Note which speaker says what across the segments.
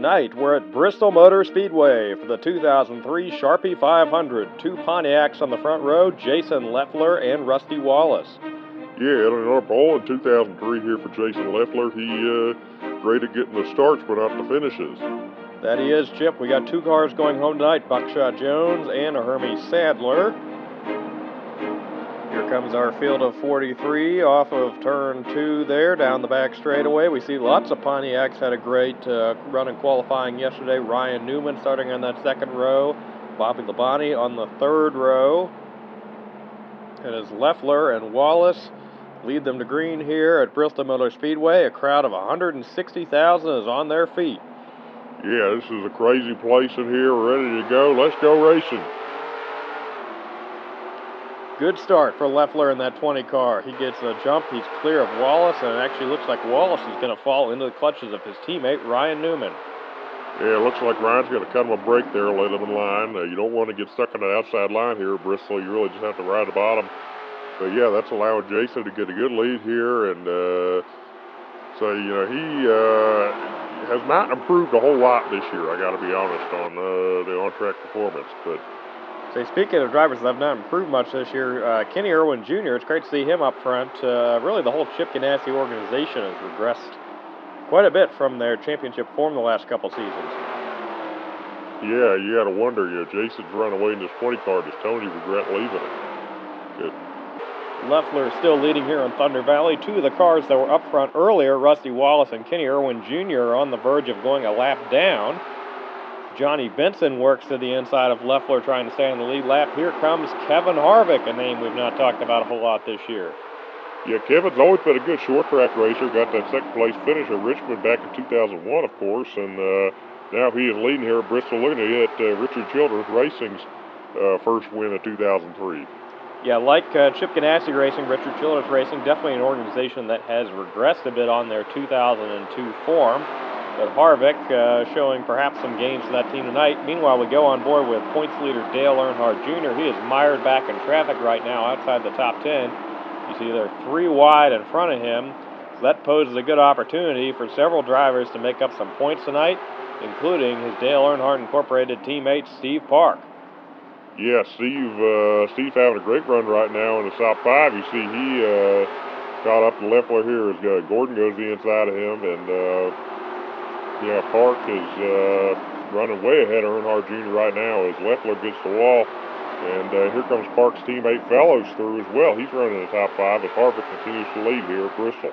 Speaker 1: Tonight, we're at Bristol Motor Speedway for the 2003 Sharpie 500. Two Pontiacs on the front row, Jason Leffler and Rusty Wallace.
Speaker 2: Yeah, Eleanor Ball in 2003 here for Jason Leffler. He great at getting the starts but not the finishes.
Speaker 1: That he is, Chip. We got two cars going home tonight, Buckshot Jones and Hermie Sadler. Here comes our field of 43 off of turn 2 there, down the back straightaway. We see lots of Pontiacs had a great run in qualifying yesterday. Ryan Newman starting on that second row. Bobby Labonte on the third row. And as Leffler and Wallace lead them to green here at Bristol Motor Speedway, a crowd of 160,000 is on their feet.
Speaker 2: Yeah, this is a crazy place in here. We're ready to go. Let's go racing.
Speaker 1: Good start for Leffler in that 20 car. He gets a jump. He's clear of Wallace, and it actually looks like Wallace is going to fall into the clutches of his teammate, Ryan Newman.
Speaker 2: Yeah, it looks like Ryan's going to cut him a break there, let him in line. You don't want to get stuck on the outside line here at Bristol. You really just have to ride the bottom. But yeah, that's allowing Jason to get a good lead here. And so, you know, he has not improved a whole lot this year, I got to be honest, on the on-track performance. But
Speaker 1: say, speaking of drivers that have not improved much this year, Kenny Irwin Jr., it's great to see him up front. Really, the whole Chip Ganassi organization has regressed quite a bit from their championship form the last couple seasons.
Speaker 2: Yeah, you got to wonder. You know, Jason's run away in this 20 car. Does Tony regret leaving it? Good.
Speaker 1: Leffler is still leading here on Thunder Valley. Two of the cars that were up front earlier, Rusty Wallace and Kenny Irwin Jr., are on the verge of going a lap down. Johnny Benson works to the inside of Leffler trying to stay on the lead lap. Here comes Kevin Harvick, a name we've not talked about a whole lot this year.
Speaker 2: Yeah, Kevin's always been a good short track racer. Got that second place finish at Richmond back in 2001, of course, and now he is leading here at Bristol. Looking at Richard Childress Racing's first win of 2003.
Speaker 1: Yeah, like Chip Ganassi Racing, Richard Childress Racing, definitely an organization that has regressed a bit on their 2002 form. But Harvick showing perhaps some gains for that team tonight. Meanwhile, we go on board with points leader Dale Earnhardt Jr. He is mired back in traffic right now outside the top 10. You see they're 3 wide in front of him. So that poses a good opportunity for several drivers to make up some points tonight, including his Dale Earnhardt Incorporated teammate Steve Park.
Speaker 2: Yeah, Steve's having a great run right now in the top 5. You see he caught up to Leffler here as Gordon goes to the inside of him, and yeah, Park is running way ahead of Earnhardt Jr. right now as Leffler gets the wall. And here comes Park's teammate Fellows through as well. He's running in the top 5 as Harvick continues to lead here at Bristol.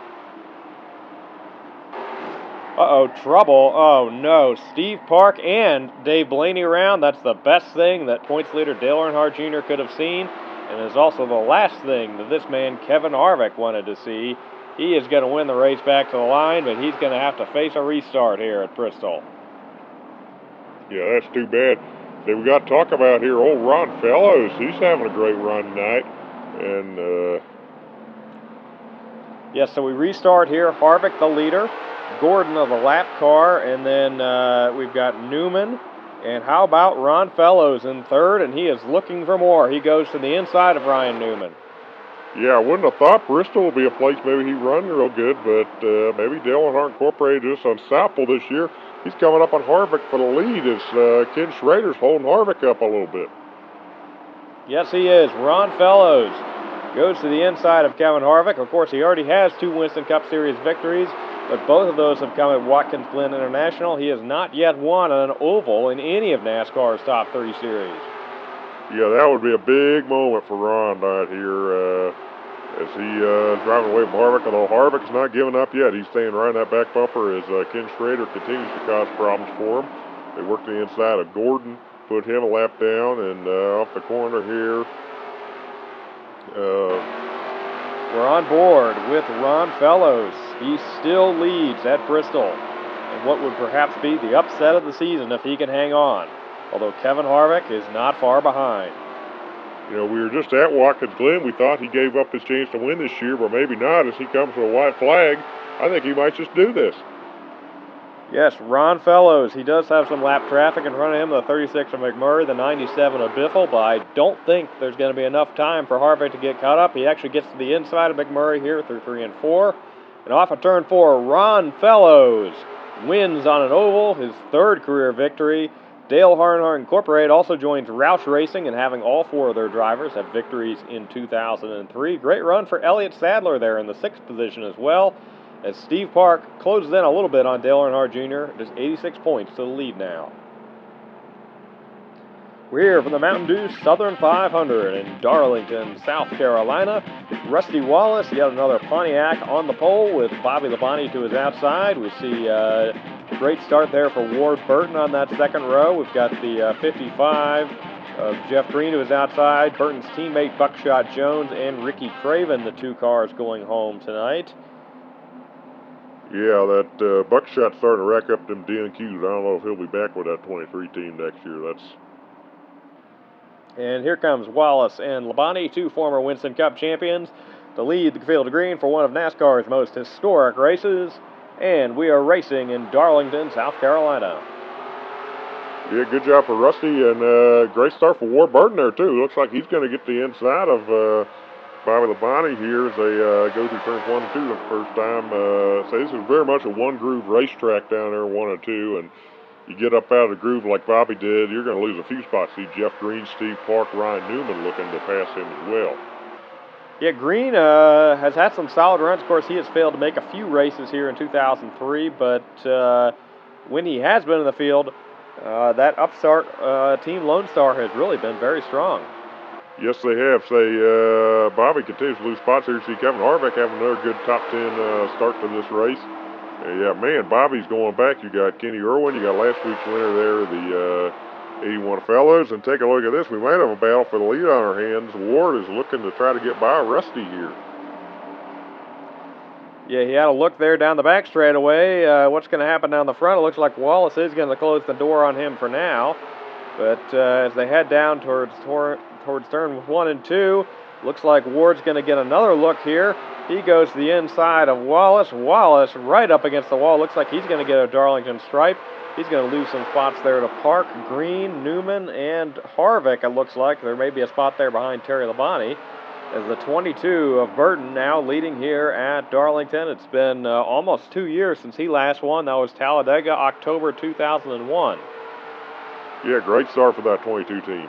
Speaker 1: Uh-oh, trouble. Oh, no. Steve Park and Dave Blaney around. That's the best thing that points leader Dale Earnhardt Jr. could have seen, and is also the last thing that this man, Kevin Harvick, wanted to see. He is going to win the race back to the line, but he's going to have to face a restart here at Bristol.
Speaker 2: Yeah, that's too bad. See, we got to talk about here old Ron Fellows. He's having a great run tonight. And
Speaker 1: yes, so we restart here. Harvick the leader, Gordon of the lap car, and then we've got Newman. And how about Ron Fellows in third? And he is looking for more. He goes to the inside of Ryan Newman.
Speaker 2: Yeah, I wouldn't have thought Bristol would be a place maybe he'd run real good, but maybe Dale Earnhardt Incorporated is unstoppable this year. He's coming up on Harvick for the lead as Ken Schrader's holding Harvick up a little bit.
Speaker 1: Yes, he is. Ron Fellows goes to the inside of Kevin Harvick. Of course, he already has 2 Winston Cup Series victories, but both of those have come at Watkins Glen International. He has not yet won an oval in any of NASCAR's top 3 series.
Speaker 2: Yeah, that would be a big moment for Ron right here as he is driving away from Harvick, although Harvick's not giving up yet. He's staying right in that back bumper as Ken Schrader continues to cause problems for him. They work to the inside of Gordon, put him a lap down, and off the corner here.
Speaker 1: We're on board with Ron Fellows. He still leads at Bristol, and what would perhaps be the upset of the season if he can hang on, although Kevin Harvick is not far behind.
Speaker 2: You know, we were just at Watkins Glen. We thought he gave up his chance to win this year, but maybe not as he comes with a white flag. I think he might just do this.
Speaker 1: Yes, Ron Fellows. He does have some lap traffic in front of him, the 36 of McMurray, the 97 of Biffle, but I don't think there's going to be enough time for Harvick to get caught up. He actually gets to the inside of McMurray here through 3 and 4. And off of turn 4, Ron Fellows wins on an oval, his third career victory. Dale Earnhardt Incorporated also joins Roush Racing in having all 4 of their drivers have victories in 2003. Great run for Elliott Sadler there in the 6th position as well, as Steve Park closes in a little bit on Dale Earnhardt Jr., just 86 points to the lead now. We're here from the Mountain Dew Southern 500 in Darlington, South Carolina. Rusty Wallace, yet another Pontiac on the pole with Bobby Labonte to his outside. We see a great start there for Ward Burton on that second row. We've got the 55 of Jeff Green to his outside, Burton's teammate Buckshot Jones, and Ricky Craven, the 2 cars going home tonight.
Speaker 2: Yeah, that Buckshot's starting to rack up them DNQs. I don't know if he'll be back with that 23 team next year.
Speaker 1: And here comes Wallace and Labonte, 2 former Winston Cup champions, to lead the field of green for one of NASCAR's most historic races. And we are racing in Darlington, South Carolina.
Speaker 2: Yeah, good job for Rusty, and great start for Ward Burton there, too. Looks like he's going to get the inside of Bobby Labonte here as they go through turns 1 and 2 the first time. So this is very much a one-groove racetrack down there, 1 and 2, and you get up out of the groove like Bobby did, you're going to lose a few spots. See Jeff Green, Steve Park, Ryan Newman looking to pass him as well.
Speaker 1: Yeah, Green has had some solid runs. Of course, he has failed to make a few races here in 2003, but when he has been in the field, that upstart Team Lone Star has really been very strong.
Speaker 2: Yes, they have. Say, Bobby continues to lose spots here. See Kevin Harvick having another good top 10 start to this race. Yeah, man, Bobby's going back. You got Kenny Irwin. You got last week's winner there, the 81 Fellows. And take a look at this. We might have a battle for the lead on our hands. Ward is looking to try to get by Rusty here.
Speaker 1: Yeah, he had a look there down the back straightaway. What's going to happen down the front? It looks like Wallace is going to close the door on him for now. But as they head down towards turn 1 and 2, looks like Ward's going to get another look here. He goes to the inside of Wallace. Wallace right up against the wall. Looks like he's going to get a Darlington stripe. He's going to lose some spots there to Park, Green, Newman, and Harvick, it looks like. There may be a spot there behind Terry Labonte. As the 22 of Burton now leading here at Darlington. It's been almost 2 years since he last won. That was Talladega, October 2001.
Speaker 2: Yeah, great start for that 22 team.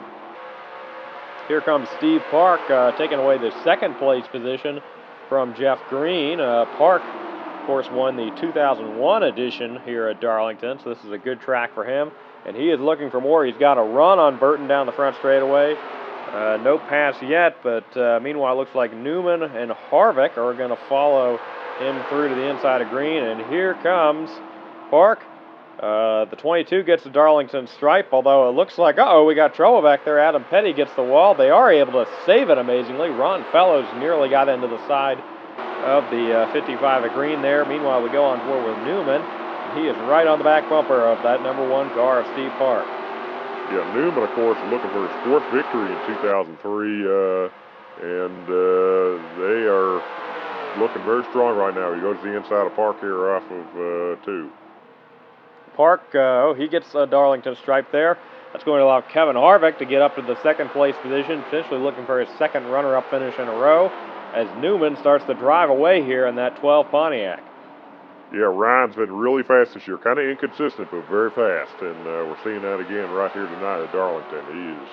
Speaker 1: Here comes Steve Park taking away the 2nd place position from Jeff Green. Park, of course, won the 2001 edition here at Darlington, so this is a good track for him. And he is looking for more. He's got a run on Burton down the front straightaway. No pass yet, but meanwhile, it looks like Newman and Harvick are going to follow him through to the inside of Green. And here comes Park. The 22 gets the Darlington stripe, although it looks like, we got trouble back there. Adam Petty gets the wall. They are able to save it amazingly. Ron Fellows nearly got into the side of the 55 of Green there. Meanwhile, we go on board with Newman. He is right on the back bumper of that number 1 car of Steve Park.
Speaker 2: Yeah, Newman, of course, is looking for his 4th victory in 2003, and they are looking very strong right now. He goes to the inside of Park here off of 2.
Speaker 1: Park, he gets a Darlington stripe there. That's going to allow Kevin Harvick to get up to the 2nd place position, potentially looking for his 2nd runner-up finish in a row, as Newman starts to drive away here in that 12 Pontiac.
Speaker 2: Yeah, Ryan's been really fast this year. Kind of inconsistent, but very fast. And we're seeing that again right here tonight at Darlington. He is.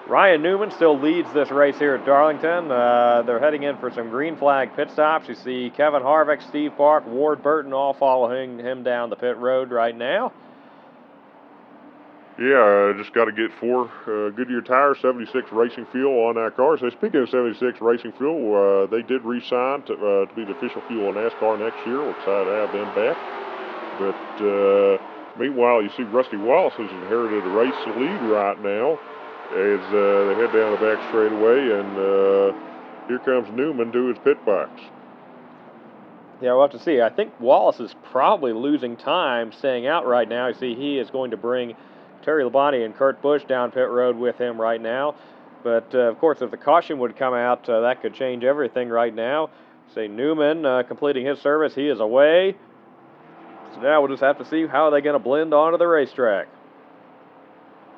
Speaker 1: Ryan Newman still leads this race here at Darlington. They're heading in for some green flag pit stops. You see Kevin Harvick, Steve Park, Ward Burton all following him down the pit road right now.
Speaker 2: Yeah, just got to get 4 Goodyear tires, 76 racing fuel on that car. So speaking of 76 racing fuel, they did re-sign to be the official fuel of NASCAR next year. We're excited to have them back. But meanwhile, you see Rusty Wallace has inherited a race lead right now as they head down the back straightaway, and here comes Newman to his pit box.
Speaker 1: Yeah, we'll have to see. I think Wallace is probably losing time staying out right now. You see, he is going to bring Terry Labonte and Kurt Busch down pit road with him right now. But, of course, if the caution would come out, that could change everything right now. Say Newman completing his service. He is away. So now we'll just have to see how they're going to blend onto the racetrack.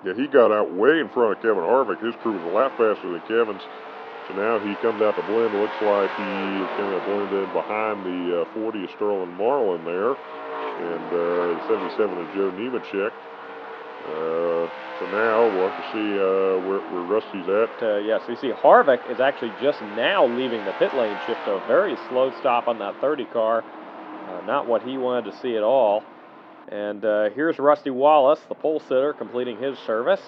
Speaker 2: Yeah, he got out way in front of Kevin Harvick. His crew was a lot faster than Kevin's. So now he comes out to blend. Looks like he is going to blend in behind the 40 of Sterling Marlin there. and 77 is Joe Nemechek. So now we'll have to see where Rusty's at.
Speaker 1: Yes, you see Harvick is actually just now leaving the pit lane, Chip, so a very slow stop on that 30 car. Not what he wanted to see at all. And here's Rusty Wallace, the pole sitter, completing his service.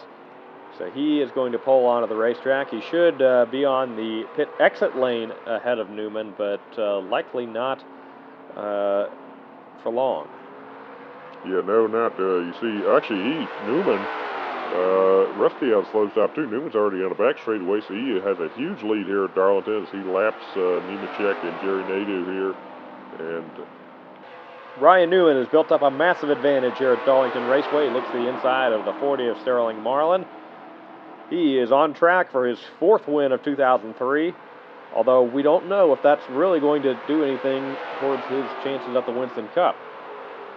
Speaker 1: So he is going to pull onto the racetrack. He should be on the pit exit lane ahead of Newman, but likely not for long.
Speaker 2: Yeah, no, not. You see, actually, Newman, Rusty has a slow stop too. Newman's already on the back straightaway, so he has a huge lead here at Darlington as he laps Nemechek and Jerry Nadeau here. And
Speaker 1: Ryan Newman has built up a massive advantage here at Darlington Raceway. He looks to the inside of the 40 of Sterling Marlin. He is on track for his 4th win of 2003, although we don't know if that's really going to do anything towards his chances at the Winston Cup.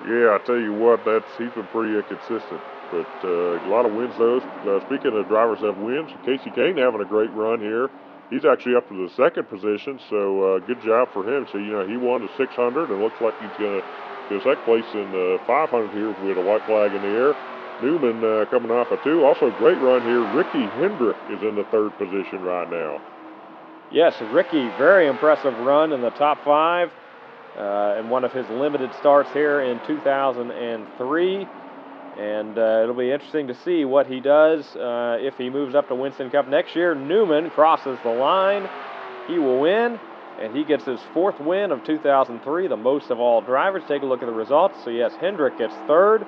Speaker 2: Yeah, I tell you what, he's been pretty consistent. But a lot of wins, though. Speaking of drivers that have wins, Casey Kane having a great run here. He's actually up to the 2nd position, so good job for him. So, he won the 600, and looks like he's going to go 2nd place in the 500 here with a white flag in the air. Newman coming off a 2. Also, great run here. Ricky Hendrick is in the 3rd position right now.
Speaker 1: Yes, Ricky, very impressive run in the top 5 in one of his limited starts here in 2003. And it'll be interesting to see what he does if he moves up to Winston Cup next year. Newman crosses the line. He will win, and he gets his 4th win of 2003, the most of all drivers. Take a look at the results. So, yes, Hendrick gets 3rd.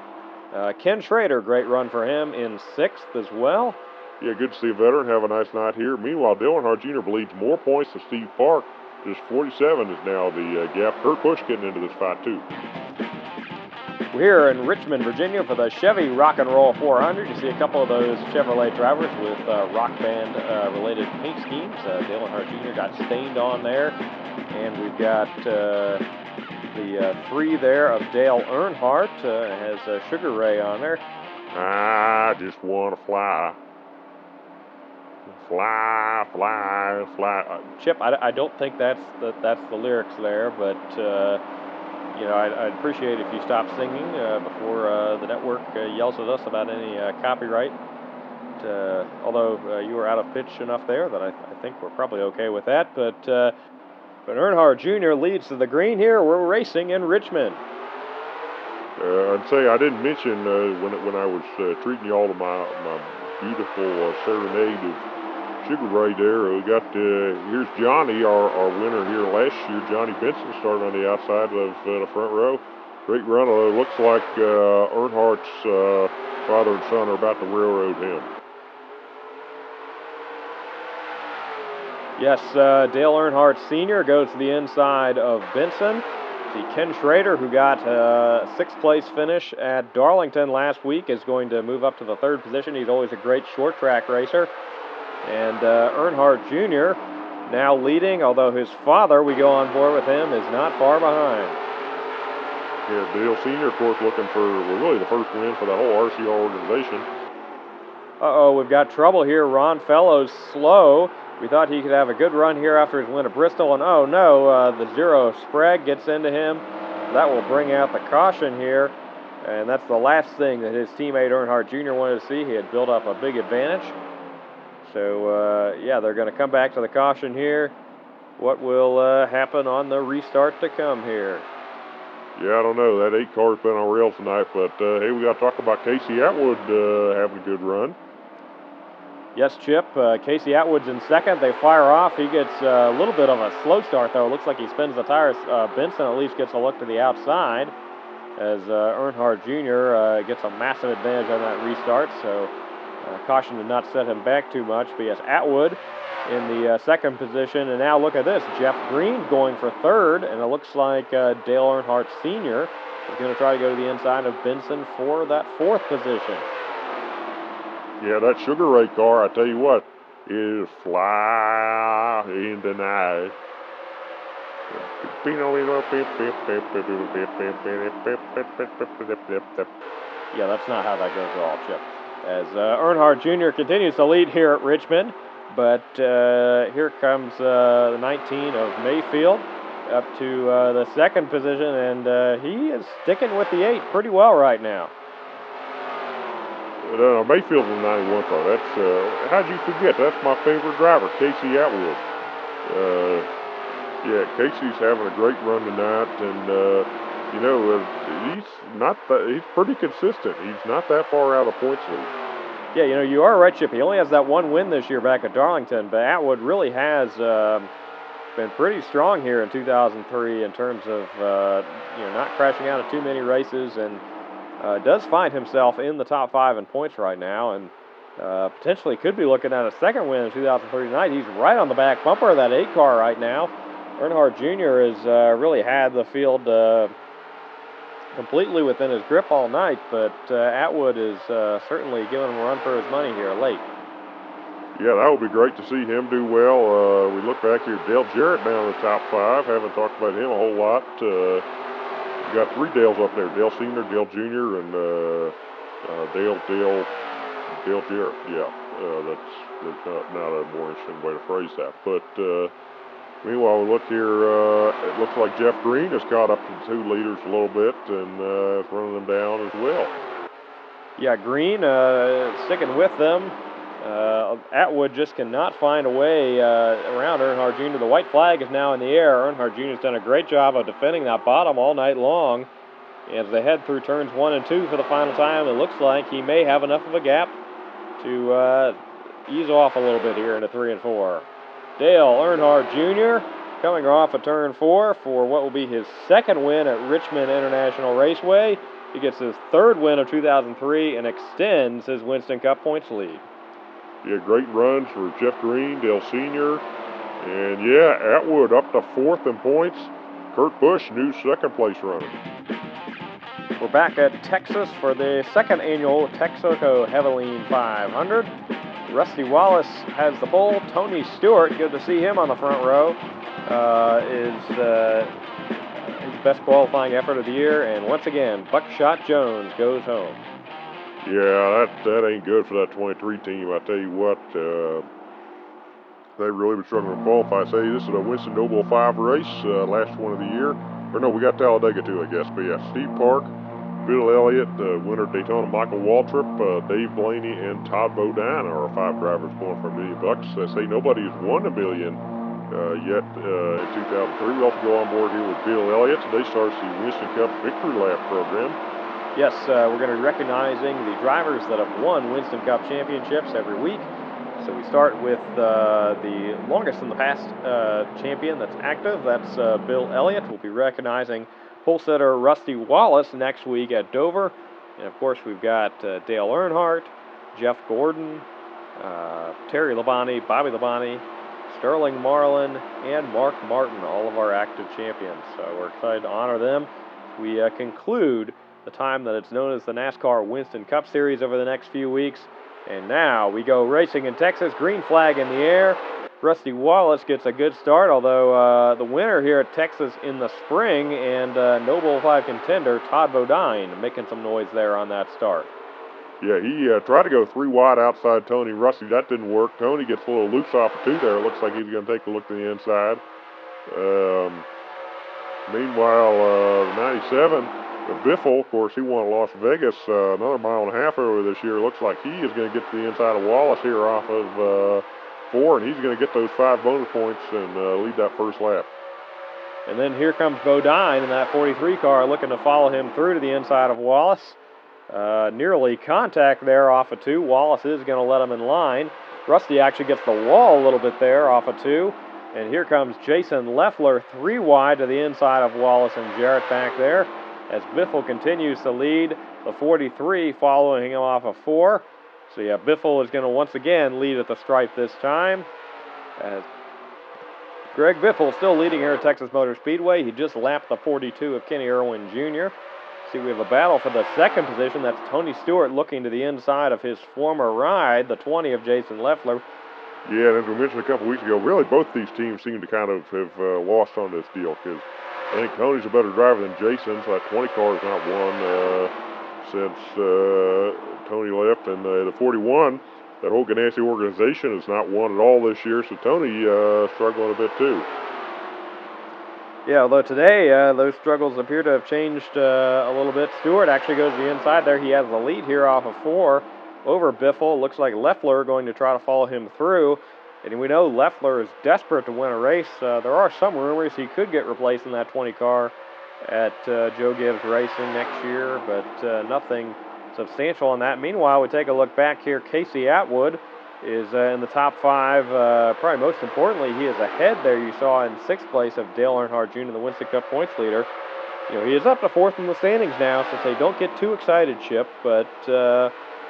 Speaker 1: Ken Schrader, great run for him in 6th as well.
Speaker 2: Yeah, good to see a veteran have a nice night here. Meanwhile, Dale Earnhardt Jr. bleeds more points to Steve Park. Just 47 is now the gap. Kurt Busch getting into this fight, too.
Speaker 1: We're here in Richmond, Virginia for the Chevy Rock and Roll 400. You see a couple of those Chevrolet drivers with rock band related paint schemes. Dale Earnhardt Jr. got stained on there. And we've got the 3 there of Dale Earnhardt. Has Sugar Ray on there.
Speaker 2: I just want to fly. Fly, fly, fly.
Speaker 1: Chip, I don't think that's the lyrics there, but I'd appreciate if you stop singing before the network yells at us about any copyright. Although you were out of pitch enough there that I think we're probably okay with that. But Earnhardt Jr. leads to the green here. We're racing in Richmond.
Speaker 2: I'd say I didn't mention when I was treating you all to my beautiful serenade of Sugar Ray there. We got here's Johnny, our winner here last year. Johnny Benson started on the outside of the front row. Great run. It looks like Earnhardt's father and son are about to railroad him.
Speaker 1: Yes, Dale Earnhardt Sr. goes to the inside of Benson. See, Ken Schrader, who got a 6th place finish at Darlington last week, is going to move up to the 3rd position. He's always a great short track racer. And Earnhardt Jr. now leading, although his father, we go on board with him, is not far behind.
Speaker 2: Yeah, Dale Sr., of course, looking for really the 1st win for the whole RCR organization.
Speaker 1: Uh-oh, we've got trouble here. Ron Fellows slow. We thought he could have a good run here after his win at Bristol, and oh no, the 0 Sprague gets into him. That will bring out the caution here, and that's the last thing that his teammate Earnhardt Jr. wanted to see. He had built up a big advantage. So, yeah, they're going to come back to the caution here. What will happen on the restart to come here?
Speaker 2: Yeah, I don't know. That 8 car's been on rails tonight, but hey, we got to talk about Casey Atwood having a good run.
Speaker 1: Yes, Chip. Casey Atwood's in 2nd. They fire off. He gets a little bit of a slow start, though. It looks like he spins the tires. Benson at least gets a look to the outside as Earnhardt Jr. Gets a massive advantage on that restart. So caution did not set him back too much. But yes, Atwood in the 2nd position. And now look at this. Jeff Green going for 3rd. And it looks like Dale Earnhardt Sr. is going to try to go to the inside of Benson for that 4th position.
Speaker 2: Yeah, that Sugar Ray car, I tell you what, is fly in the night.
Speaker 1: Yeah, that's not how that goes at all, Chip. As Earnhardt Jr. continues to lead here at Richmond, but here comes the 19 of Mayfield. up to the second position, and he is sticking with the 8 pretty well right now.
Speaker 2: Mayfield's a 91 car. That's how'd you forget? That's my favorite driver, Casey Atwood. Yeah, Casey's having a great run tonight, and he's pretty consistent. He's not that far out of points lead.
Speaker 1: Yeah, you are right, Chip. He only has that one win this year back at Darlington, but Atwood really has been pretty strong here in 2003 in terms of not crashing out of too many races, and does find himself in the top 5 in points right now, and potentially could be looking at a second win in 2003 tonight. He's right on the back bumper of that 8 car right now. Earnhardt Jr. has really had the field completely within his grip all night, but Atwood is certainly giving him a run for his money here late.
Speaker 2: Yeah, that would be great to see him do well. We look back here, Dale Jarrett down in the top 5. Haven't talked about him a whole lot. We got 3 Dales up there: Dale Sr., Dale Jr., and Dale Jarrett. Yeah, that's not a more interesting way to phrase that. But meanwhile, we look here. It looks like Jeff Green has caught up to the 2 leaders a little bit and is running them down as well.
Speaker 1: Yeah, Green sticking with them. Atwood just cannot find a way around Earnhardt Jr. The white flag is now in the air. Earnhardt Jr. has done a great job of defending that bottom all night long. As they head through turns 1 and 2 for the final time, it looks like he may have enough of a gap to ease off a little bit here into 3 and 4. Dale Earnhardt Jr. coming off of turn 4 for what will be his second win at Richmond International Raceway. He gets his 3rd win of 2003 and extends his Winston Cup points lead.
Speaker 2: Yeah, great runs for Jeff Green, Dale Sr., and yeah, Atwood up to 4th in points. Kurt Busch, new 2nd place runner.
Speaker 1: We're back at Texas for the 2nd annual Texaco Heavily 500. Rusty Wallace has the pole. Tony Stewart, good to see him on the front row, is his best qualifying effort of the year. And once again, Buckshot Jones goes home.
Speaker 2: Yeah, that ain't good for that 23 team. I tell you what, they've really been struggling to qualify. Say this is a Winston Noble 5 race, last one of the year. Or no, we got Talladega too, I guess. But yeah, Steve Park, Bill Elliott, winner of Daytona, Michael Waltrip, Dave Blaney, and Todd Bodine are our 5 drivers going for $1 million. I say nobody has won $1 million yet in 2003. We also go on board here with Bill Elliott. Today starts the Winston Cup Victory Lap program.
Speaker 1: Yes, we're going to be recognizing the drivers that have won Winston Cup championships every week. So we start with the longest in the past champion that's active. That's Bill Elliott. We'll be recognizing pole setter Rusty Wallace next week at Dover. And of course, we've got Dale Earnhardt, Jeff Gordon, Terry Labonte, Bobby Labonte, Sterling Marlin, and Mark Martin, all of our active champions. So we're excited to honor them. We conclude the time that it's known as the NASCAR Winston Cup Series over the next few weeks. And now we go racing in Texas, green flag in the air. Rusty Wallace gets a good start, although the winner here at Texas in the spring and Noble 5 contender Todd Bodine making some noise there on that start.
Speaker 2: Yeah, he tried to go 3 wide outside Tony Rusty. That didn't work. Tony gets a little loose off of 2 there. It looks like he's going to take a look to the inside. Meanwhile, 97, Biffle, of course, he won at Las Vegas another 1.5 miles earlier this year. Looks like he is going to get to the inside of Wallace here off of 4, and he's going to get those 5 bonus points and lead that first lap.
Speaker 1: And then here comes Bodine in that 43 car looking to follow him through to the inside of Wallace. Nearly contact there off of 2. Wallace is going to let him in line. Rusty actually gets the wall a little bit there off of 2. And here comes Jason Leffler 3 wide to the inside of Wallace and Jarrett back there, as Biffle continues to lead the 43, following him off of 4. So yeah, Biffle is going to once again lead at the stripe this time. As Greg Biffle still leading here at Texas Motor Speedway. He just lapped the 42 of Kenny Irwin Jr. See, we have a battle for the second position. That's Tony Stewart looking to the inside of his former ride, the 20 of Jason Leffler.
Speaker 2: Yeah, and as we mentioned a couple weeks ago, really both these teams seem to kind of have lost on this deal, because I think Tony's a better driver than Jason, so that 20 car has not won since Tony left, and the 41, that whole Ganassi organization has not won at all this year, so Tony struggling a bit too.
Speaker 1: Yeah, although today those struggles appear to have changed a little bit. Stewart actually goes to the inside there. He has the lead here off of 4 over Biffle. Looks like Leffler going to try to follow him through. And we know Leffler is desperate to win a race. There are some rumors he could get replaced in that 20 car at Joe Gibbs Racing next year, but nothing substantial on that. Meanwhile, we take a look back here. Casey Atwood is in the top 5. Probably most importantly, he is ahead there. You saw in 6th place of Dale Earnhardt Jr., the Winston Cup points leader. You know, he is up to 4th in the standings now, so say don't get too excited, Chip. But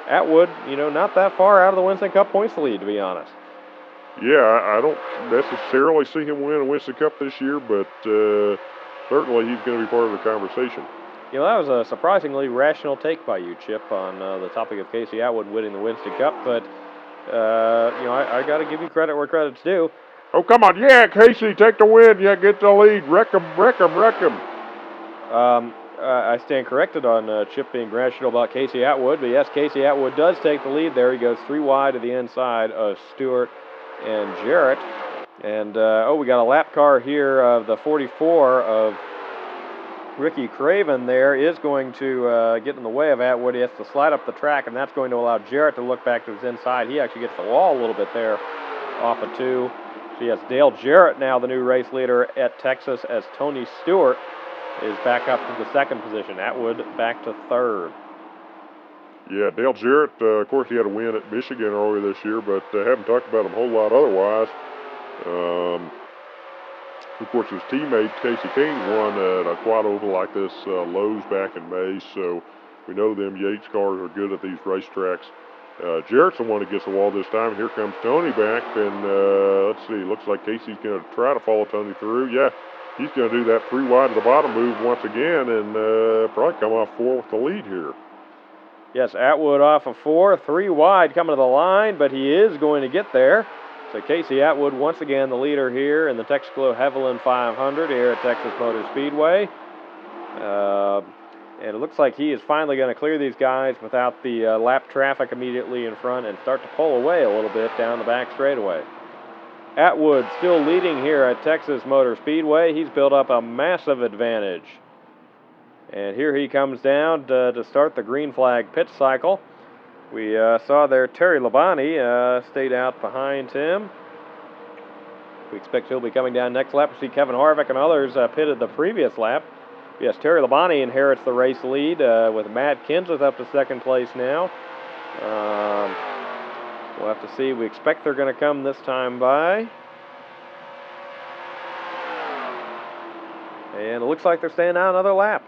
Speaker 1: Atwood, you know, not that far out of the Winston Cup points lead, to be honest.
Speaker 2: Yeah, I don't necessarily see him win a Winston Cup this year, but certainly he's going to be part of the conversation.
Speaker 1: You know, that was a surprisingly rational take by you, Chip, on the topic of Casey Atwood winning the Winston Cup. But, you know, I got to give you credit where credit's due.
Speaker 2: Oh, come on. Yeah, Casey, take the win. Yeah, get the lead. Wreck him.
Speaker 1: I stand corrected on Chip being rational about Casey Atwood. But, yes, Casey Atwood does take the lead there. He goes 3 wide to the inside of Stewart and Jarrett. And, we got a lap car here of the 44 of Ricky Craven there is going to get in the way of Atwood. He has to slide up the track, and that's going to allow Jarrett to look back to his inside. He actually gets the wall a little bit there off of 2. So, yes, Dale Jarrett now the new race leader at Texas, as Tony Stewart is back up to the 2nd position. Atwood back to 3rd.
Speaker 2: Yeah, Dale Jarrett, of course, he had a win at Michigan earlier this year, but haven't talked about him a whole lot otherwise. Of course, his teammate Casey King won at a quad oval like this Lowe's back in May, so we know them Yates cars are good at these racetracks. Jarrett's the one that gets the wall this time. Here comes Tony back, and let's see, looks like Casey's going to try to follow Tony through. Yeah, he's going to do that 3 wide to the bottom move once again, and probably come off 4 with the lead here.
Speaker 1: Yes, Atwood off of 4, 3 wide coming to the line, but he is going to get there. So Casey Atwood, once again, the leader here in the Texaco Hevelin 500 here at Texas Motor Speedway. And it looks like he is finally going to clear these guys without the lap traffic immediately in front and start to pull away a little bit down the back straightaway. Atwood still leading here at Texas Motor Speedway. He's built up a massive advantage. And here he comes down to start the green flag pit cycle. We saw there Terry Labonte stayed out behind him. We expect he'll be coming down next lap. We see Kevin Harvick and others pitted the previous lap. Yes, Terry Labonte inherits the race lead with Matt Kenseth up to 2nd place now. We'll have to see. We expect they're going to come this time by. And it looks like they're staying out another lap.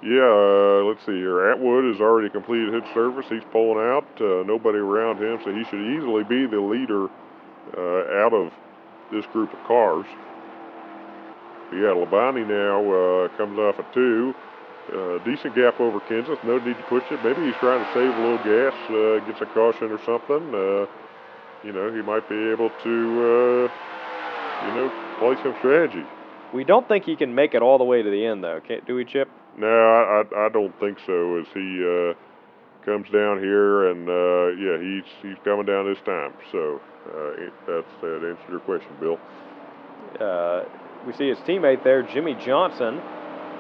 Speaker 2: Yeah, let's see here. Atwood has already completed his service. He's pulling out. Nobody around him, so he should easily be the leader out of this group of cars. Yeah, Labonte now comes off at 2. Decent gap over Kenseth. No need to push it. Maybe he's trying to save a little gas, gets a caution or something. You know, he might be able to, you know, play some strategy.
Speaker 1: We don't think he can make it all the way to the end, though. Do we, Chip?
Speaker 2: No, I don't think so. As he comes down here, and yeah, he's coming down this time. So that answers your question, Bill.
Speaker 1: We see his teammate there, Jimmy Johnson,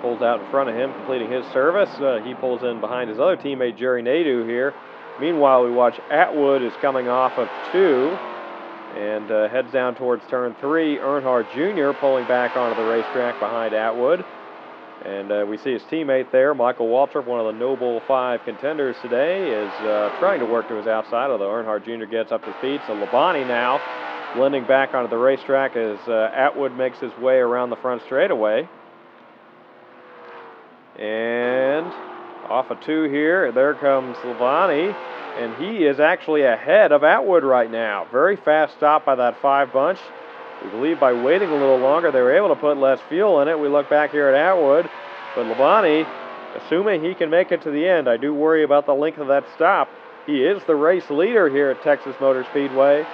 Speaker 1: pulls out in front of him, completing his service. He pulls in behind his other teammate, Jerry Nadeau here. Meanwhile, we watch Atwood is coming off of 2 and heads down towards turn 3. Earnhardt Jr. pulling back onto the racetrack behind Atwood. And we see his teammate there, Michael Waltrip, one of the Noble 5 contenders today, is trying to work to his outside, although Earnhardt Jr. gets up to speed. So Labonte now blending back onto the racetrack as Atwood makes his way around the front straightaway. And off of 2 here, there comes Labonte, and he is actually ahead of Atwood right now. Very fast stop by that 5 bunch. We believe by waiting a little longer, they were able to put less fuel in it. We look back here at Atwood, but Labonte, assuming he can make it to the end, I do worry about the length of that stop. He is the race leader here at Texas Motor Speedway,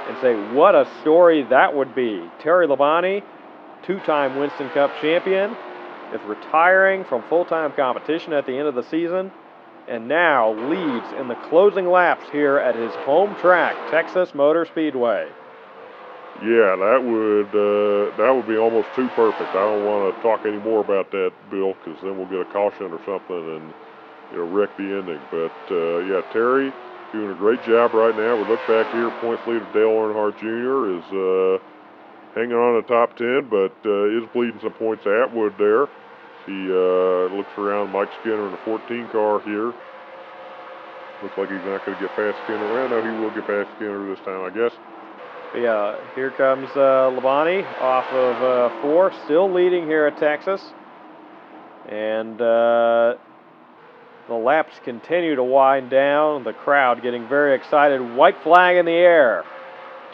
Speaker 1: and say what a story that would be. Terry Labonte, 2-time Winston Cup champion, is retiring from full-time competition at the end of the season, and now leads in the closing laps here at his home track, Texas Motor Speedway.
Speaker 2: Yeah, that would be almost too perfect. I don't want to talk any more about that, Bill, because then we'll get a caution or something and it'll wreck the ending. But yeah, Terry doing a great job right now. We look back here, points leader Dale Earnhardt Jr. is hanging on the top 10, but is bleeding some points to Atwood there. He looks around Mike Skinner in the 14 car here. Looks like he's not going to get past Skinner. Well, no, he will get past Skinner this time, I guess.
Speaker 1: Yeah, here comes Labonte off of 4, still leading here at Texas. And the laps continue to wind down. The crowd getting very excited. White flag in the air.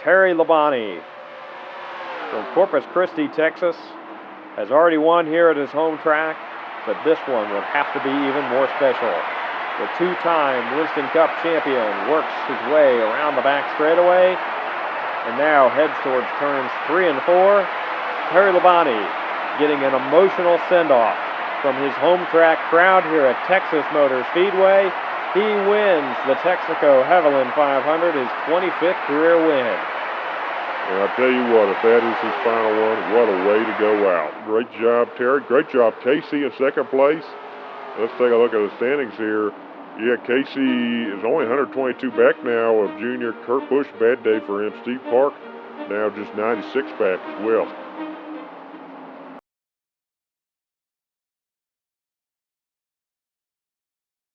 Speaker 1: Terry Labonte from Corpus Christi, Texas, has already won here at his home track, but this one would have to be even more special. The two-time Winston Cup champion works his way around the back straightaway and now heads towards turns 3 and 4. Terry Labonte getting an emotional send-off from his home track crowd here at Texas Motor Speedway. He wins the Texaco Haviland 500, his 25th career win.
Speaker 2: And I'll tell you what, if that is his final one, what a way to go out. Great job, Terry. Great job, Casey, in second place. Let's take a look at the standings here. Yeah, Casey is only 122 back now of junior Kurt Busch. Bad day for him. Steve Park now just 96 back as well.